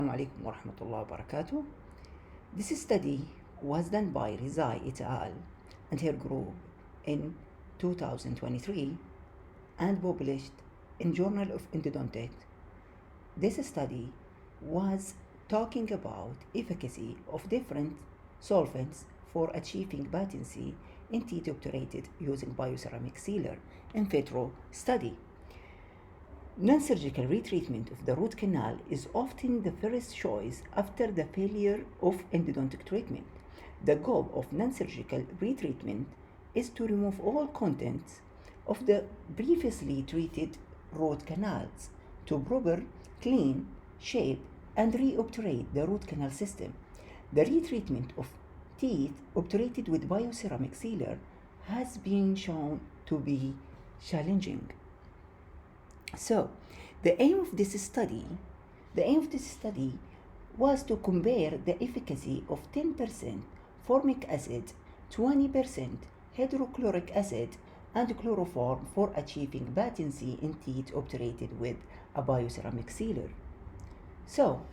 Assalamu alaikum wa rahmatullahi wa barakatuh. This study was done by Rezaei et al. And her group in 2023 and published in Journal of Endodontics. This study was talking about efficacy of different solvents for achieving patency in teeth obturated using bioceramic sealer in vitro study. Non-surgical retreatment of the root canal is often the first choice after the failure of endodontic treatment. The goal of non-surgical retreatment is to remove all contents of the previously treated root canals to proper, clean, shape, and reobturate the root canal system. The retreatment of teeth obturated with bioceramic sealer has been shown to be challenging. So, the aim of this study was to compare the efficacy of 10% formic acid, 20% hydrochloric acid, and chloroform for achieving patency in teeth obturated with a bioceramic sealer. So,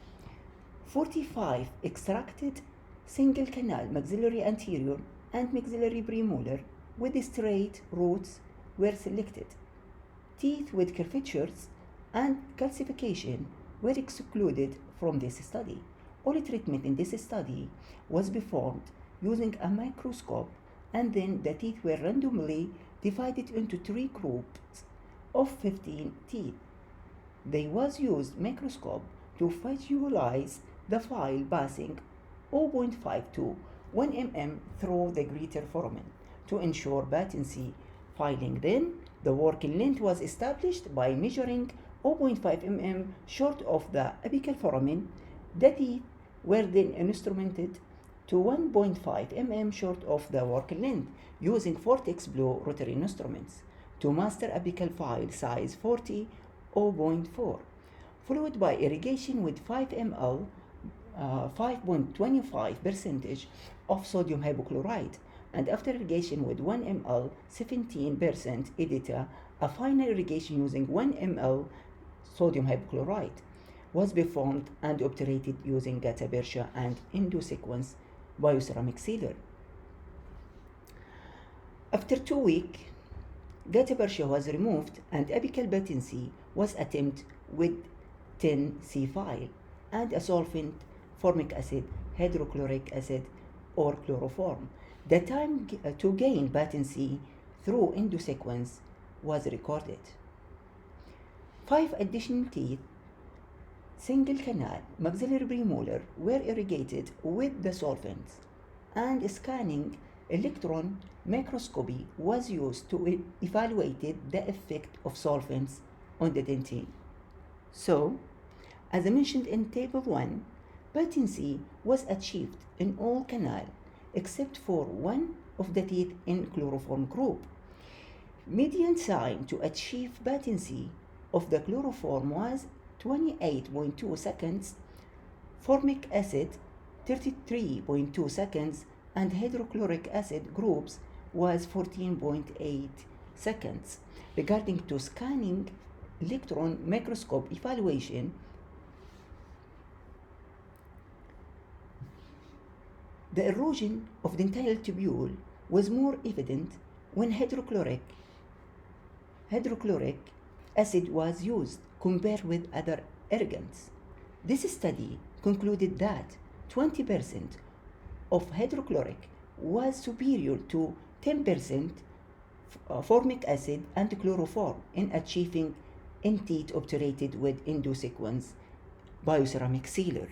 45 extracted single canal maxillary anterior and maxillary premolar with straight roots were selected. Teeth with curvatures and calcification were excluded from this study. All treatment in this study was performed using a microscope, and then the teeth were randomly divided into 3 groups of 15 teeth. They was used microscope to visualize the file passing 0.5 to 1 mm through the greater foramen to ensure patency filing. Then the working length was established by measuring 0.5 mm short of the apical foramen. The teeth were then instrumented to 1.5 mm short of the working length using vortex blow rotary instruments to master apical file size 40 0.4, followed by irrigation with 5 ml 5.25% of sodium hypochlorite, and after irrigation with 1 ml 17% EDTA, a final irrigation using 1 ml sodium hypochlorite was performed and obturated using gutta percha and endosequence bioceramic sealer. After 2 weeks, gutta percha was removed and apical patency was attempted with 10 C file and a solvent, formic acid, hydrochloric acid, or chloroform. The time to gain patency through endosequence was recorded. 5 additional teeth, single canal, maxillary premolar were irrigated with the solvents, and scanning electron microscopy was used to evaluate the effect of solvents on the dentine. So, as I mentioned in table 1, patency was achieved in all canals except for one of the teeth in chloroform group. Median time to achieve patency of the chloroform was 28.2 seconds, formic acid 33.2 seconds, and hydrochloric acid groups was 14.8 seconds. Regarding to scanning electron microscope evaluation, the erosion of dentinal tubule was more evident when hydrochloric acid was used compared with other irrigants. This study concluded that 20% of hydrochloric was superior to 10% formic acid and chloroform in achieving in teeth obturated with endosequence bioceramic sealer.